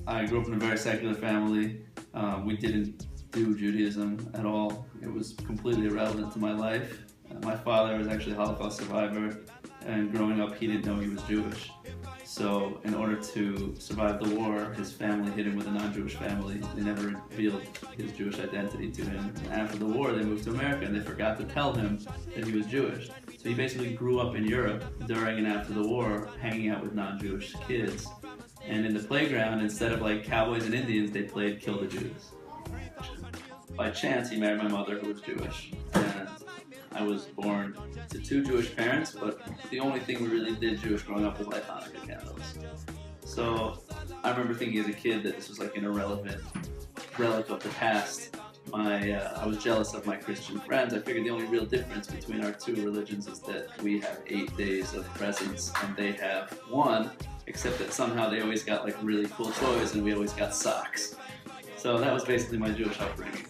I grew up in a very secular family. We didn't do Judaism at all. It was completely irrelevant to my life. My father was actually a Holocaust survivor, and growing up he didn't know he was Jewish. So in order to survive the war, his family hid him with a non-Jewish family. They never revealed his Jewish identity to him. And after the war, they moved to America and they forgot to tell him that he was Jewish. So he basically grew up in Europe during and after the war, hanging out with non-Jewish kids. And in the playground, instead of like cowboys and Indians, they played Kill the Jews. By chance, he married my mother, who was Jewish. And I was born to two Jewish parents, but the only thing we really did Jewish growing up was light Hanukkah candles. So I remember thinking as a kid that this was like an irrelevant relic of the past. I was jealous of my Christian friends. I figured the only real difference between our two religions is that we have 8 days of presents and they have one, except that somehow they always got like really cool toys and we always got socks. So that was basically my Jewish upbringing.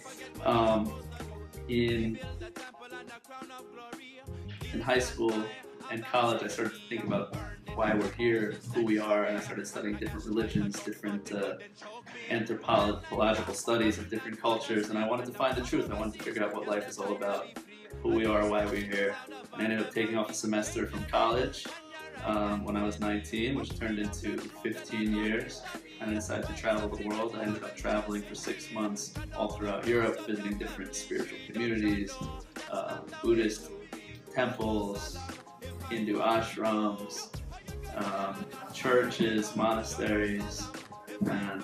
In high school and college, I started to think about why we're here, who we are, and I started studying different religions, different anthropological studies of different cultures, and I wanted to find the truth. I wanted to figure out what life is all about, who we are, why we're here. And I ended up taking off a semester from college when I was 19, which turned into 15 years, and I decided to travel the world. I ended up traveling for 6 months all throughout Europe, visiting different spiritual communities, Buddhist temples, Hindu ashrams, churches, monasteries, and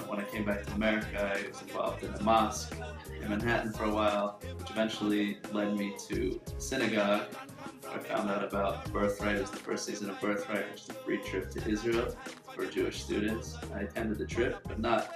when I came back to America, I was involved in a mosque in Manhattan for a while, which eventually led me to synagogue. I found out about Birthright. It was the first season of Birthright, which is a free trip to Israel for Jewish students. I attended the trip, but not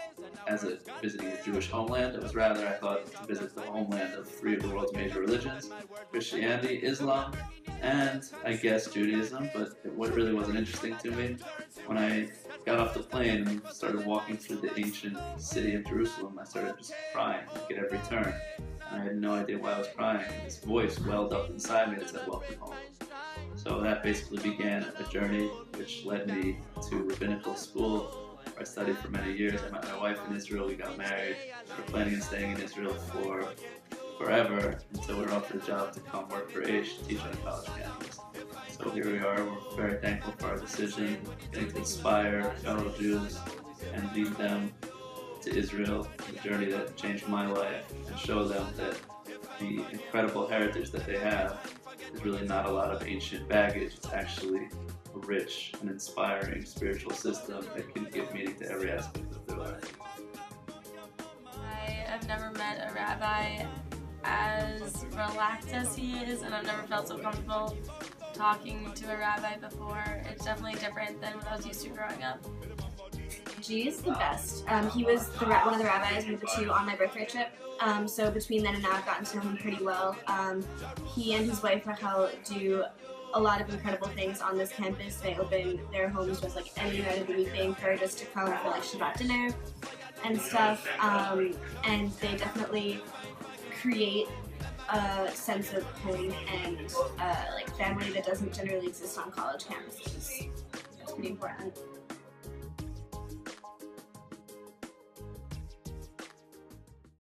as a visiting a Jewish homeland. It was rather, I thought, to visit the homeland of 3 of the world's major religions: Christianity, Islam, and I guess Judaism, but what really wasn't interesting to me. When I got off the plane and started walking through the ancient city of Jerusalem, I started just crying like at every turn. I had no idea why I was crying. This voice welled up inside me that said, "Welcome home." So that basically began a journey which led me to rabbinical school, where I studied for many years. I met my wife in Israel, we got married. We're planning on staying in Israel for forever until we were offered a job to come work for Aish to teach on a college campus. So here we are, we're very thankful for our decision, getting to inspire fellow Jews and lead them to Israel, a journey that changed my life, and show them that the incredible heritage that they have is really not a lot of ancient baggage. It's actually a rich and inspiring spiritual system that can give meaning to every aspect of their life. I have never met a rabbi as relaxed as he is, and I've never felt so comfortable talking to a rabbi before. It's definitely different than what I was used to growing up. He's the best. He was one of the rabbis we went to on my birthday trip. So between then and now, I've gotten to know him pretty well. He and his wife Rachel do a lot of incredible things on this campus. They open their homes just like any night of the week. They encourage us to come for like Shabbat dinner and stuff. And they definitely create a sense of home and like family that doesn't generally exist on college campuses. It's pretty important.